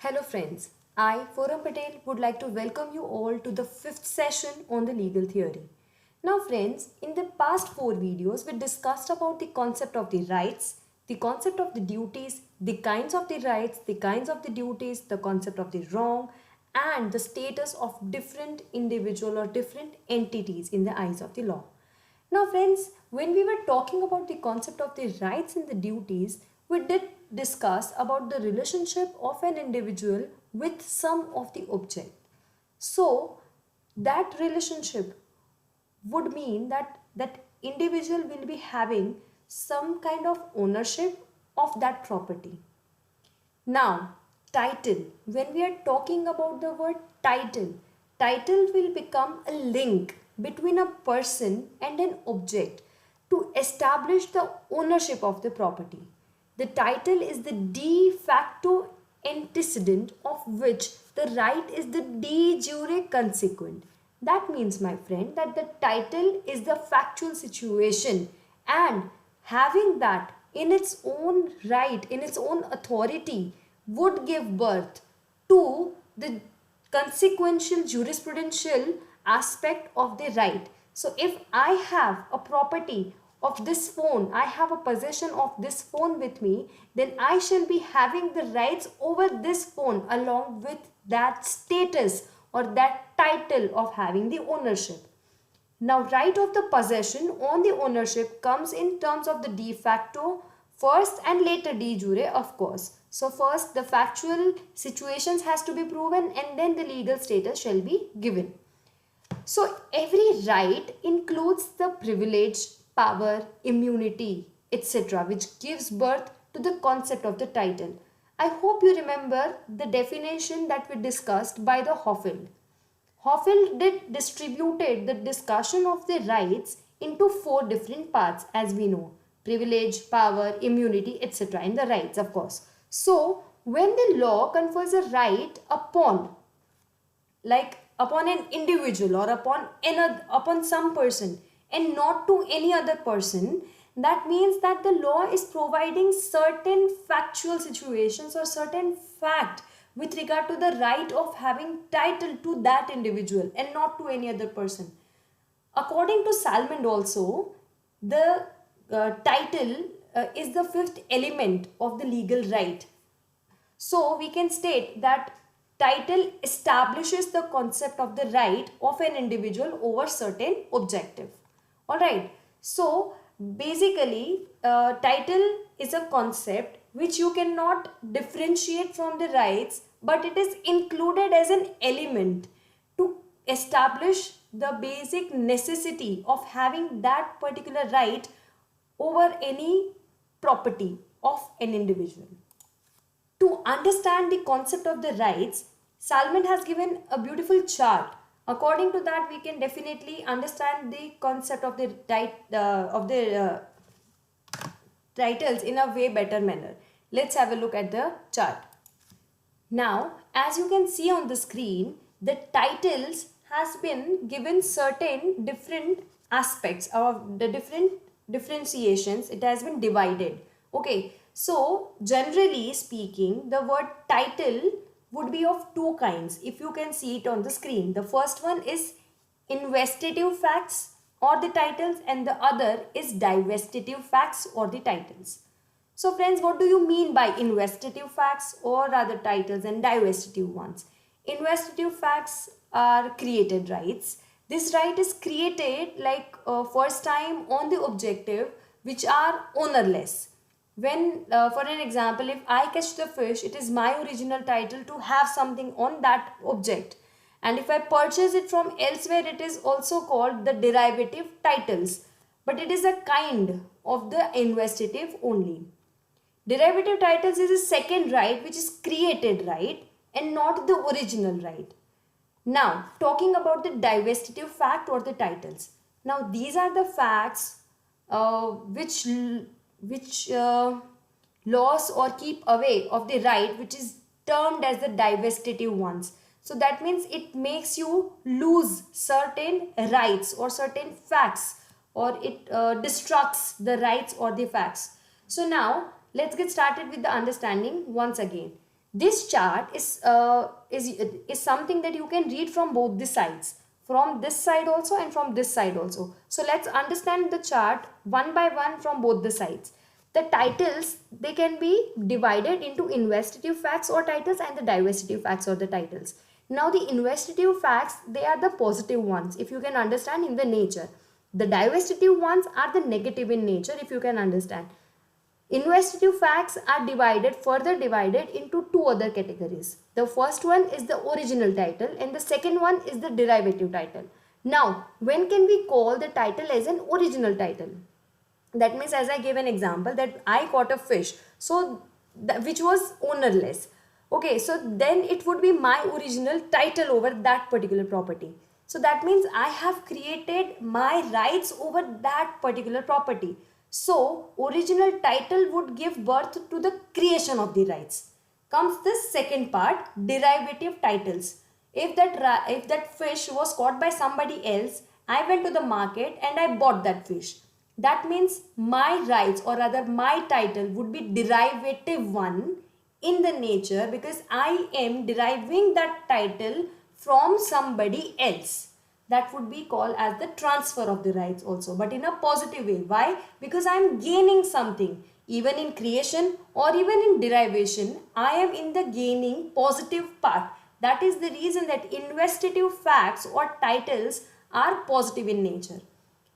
Hello friends, I, Forum Patel, would like to welcome you all to the fifth session on the legal theory. Now friends, in the past four videos, we discussed about the concept of the rights, the concept of the duties, the kinds of the rights, the kinds of the duties, the concept of the wrong, and the status of different individual or different entities in the eyes of the law. Now friends, when we were talking about the concept of the rights and the duties, we did discuss about the relationship of an individual with some of the object. So that relationship would mean that that individual will be having some kind of ownership of that property. Now, title. When we are talking about the word title, title will become a link between a person and an object to establish the ownership of the property. The title is the de facto antecedent of which the right is the de jure consequent. That means, my friend, that the title is the factual situation, and having that in its own right, in its own authority, would give birth to the consequential jurisprudential aspect of the right. So if I have a property of this phone, I have a possession of this phone with me, then I shall be having the rights over this phone along with that status or that title of having the ownership. Now, right of the possession on the ownership comes in terms of the de facto first and later de jure, of course. So first the factual situations has to be proven and then the legal status shall be given. So every right includes the privilege, power, immunity, etc., which gives birth to the concept of the title. I hope you remember the definition that we discussed by the Hoffield. Hoffield did distributed the discussion of the rights into four different parts, as we know: privilege, power, immunity, etc. in the rights, of course. So when the law confers a right upon, like upon an individual or upon another, upon some person and not to any other person, that means that the law is providing certain factual situations or certain fact with regard to the right of having title to that individual and not to any other person. According to Salmond also, the title is the fifth element of the legal right. So we can state that title establishes the concept of the right of an individual over certain objective. Alright, so basically title is a concept which you cannot differentiate from the rights, but it is included as an element to establish the basic necessity of having that particular right over any property of an individual. To understand the concept of the rights, Salmond has given a beautiful chart. According to that, we can definitely understand the concept of the titles in a way better manner. Let's have a look at the chart. Now, as you can see on the screen, the titles has been given certain different aspects of the different differentiations. It has been divided. Okay, so generally speaking, the word title would be of two kinds. If you can see it on the screen, the first one is investitive facts or the titles, and the other is divestitive facts or the titles. So friends, what do you mean by investitive facts or rather titles and divestitive ones? Investitive facts are created rights. This right is created like first time on the objective which are ownerless. When for an example, if I catch the fish, it is my original title to have something on that object. And if I purchase it from elsewhere, it is also called the derivative titles. But it is a kind of the investitive only. Derivative titles is a second right which is created right and not the original right. Now, talking about the divestitive fact or the titles. Now, these are the facts which loss or keep away of the right which is termed as the divestitive ones. So that means it makes you lose certain rights or certain facts, or it destructs the rights or the facts. So now let's get started with the understanding once again. This chart is something that you can read from both the sides, from this side also and from this side also. So let's understand the chart one by one from both the sides. The titles, they can be divided into investitive facts or titles and the divestitive facts or the titles. Now the investitive facts, they are the positive ones, if you can understand, in the nature. The divestitive ones are the negative in nature, if you can understand. Investitive facts are further divided into two other categories. The first one is the original title and the second one is the derivative title. Now, when can we call the title as an original title? That means, as I gave an example, that I caught a fish, so which was ownerless. Okay, so then it would be my original title over that particular property. So that means I have created my rights over that particular property. So original title would give birth to the creation of the rights. Comes the second part, derivative titles. If that fish was caught by somebody else, I went to the market and I bought that fish. That means my rights, or rather my title, would be derivative one in the nature, because I am deriving that title from somebody else. That would be called as the transfer of the rights also, but in a positive way. Why? Because I am gaining something. Even in creation or even in derivation, I am in the gaining positive part. That is the reason that investitive facts or titles are positive in nature.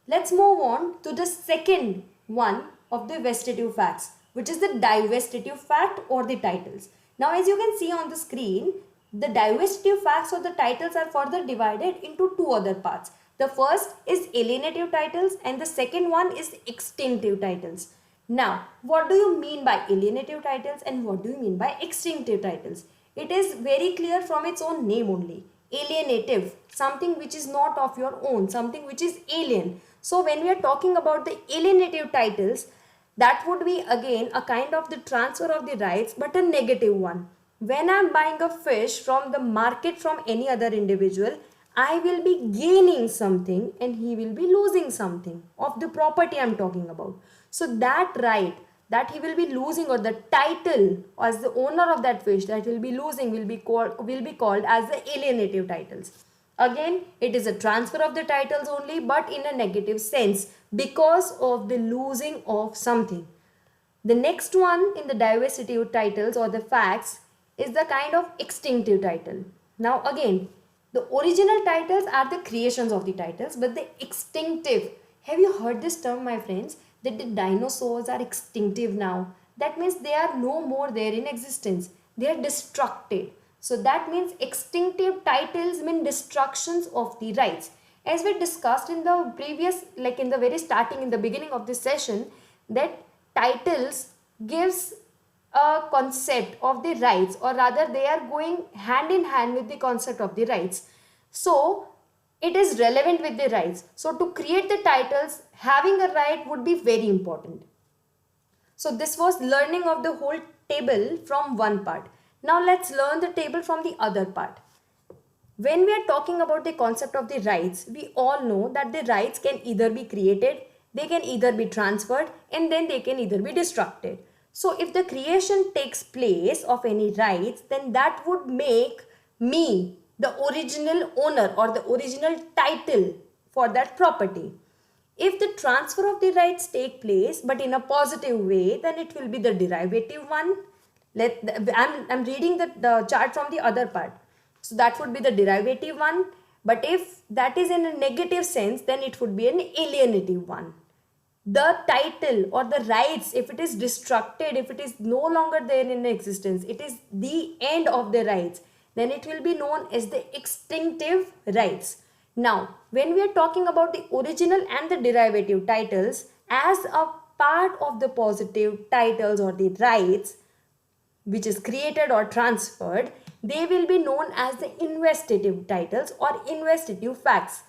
Let's move on to the second one of the vestitive facts, which is the divestitive fact or the titles. Now, as you can see on the screen, the divestitive facts or the titles are further divided into two other parts. The first is alienative titles and the second one is extinctive titles. Now, what do you mean by alienative titles and what do you mean by extinctive titles? It is very clear from its own name only. Alienative, something which is not of your own, something which is alien. So when we are talking about the alienative titles, that would be again a kind of the transfer of the rights, but a negative one. When I am buying a fish from the market from any other individual, I will be gaining something and he will be losing something of the property I am talking about. So that right that he will be losing, or the title as the owner of that fish that will be losing, will be called as the alienative titles. Again, it is a transfer of the titles only, but in a negative sense, because of the losing of something. The next one in the divestitive titles or the facts is the kind of extinctive title. Now again, the original titles are the creations of the titles, but the extinctive, have you heard this term, my friends, that the dinosaurs are extinctive now? That means they are no more there in existence. They are destructed. So that means extinctive titles mean destructions of the rights. As we discussed in the previous, like in the very starting, in the beginning of this session, that titles gives a concept of the rights, or rather they are going hand in hand with the concept of the rights. So it is relevant with the rights. So to create the titles, having a right would be very important. So this was learning of the whole table from one part. Now let's learn the table from the other part. When we are talking about the concept of the rights, we all know that the rights can either be created, they can either be transferred, and then they can either be destructed. So if the creation takes place of any rights, then that would make me the original owner or the original title for that property. If the transfer of the rights take place but in a positive way, then it will be the derivative one. I'm reading the chart from the other part. So that would be the derivative one. But if that is in a negative sense, then it would be an alienative one. The title or the rights, if it is destructed, if it is no longer there in existence, it is the end of the rights, then it will be known as the extinctive rights. Now, when we are talking about the original and the derivative titles as a part of the positive titles or the rights, which is created or transferred, they will be known as the investitive titles or investitive facts.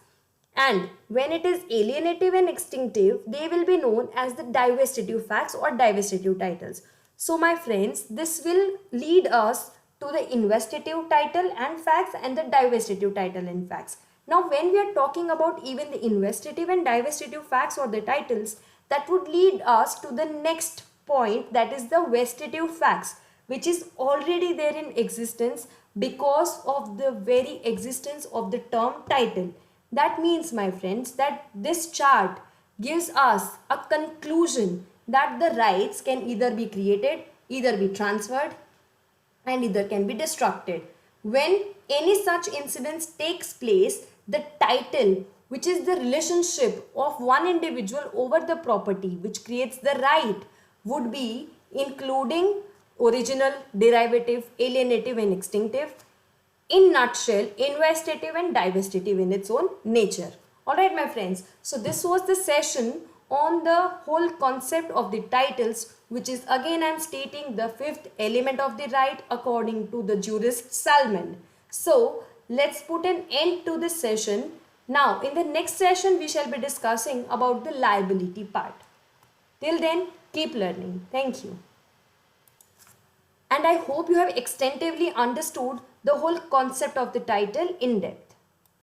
And when it is alienative and extinctive, they will be known as the divestitive facts or divestitive titles. So my friends, this will lead us to the investitive title and facts and the divestitive title and facts. Now when we are talking about even the investitive and divestitive facts or the titles, that would lead us to the next point, that is the vestitive facts. which is already there in existence because of the very existence of the term title. That means, my friends, that this chart gives us a conclusion that the rights can either be created, either be transferred, and either can be destructed. When any such incidents takes place, the title, which is the relationship of one individual over the property which creates the right, would be including original, derivative, alienative and extinctive, in nutshell, investitive and divestitive in its own nature. Alright, my friends, so this was the session on the whole concept of the titles, which is again I am stating the fifth element of the right according to the jurist Salmond. So let's put an end to this session. Now in the next session we shall be discussing about the liability part. Till then, keep learning. Thank you. And I hope you have extensively understood the whole concept of the title in depth.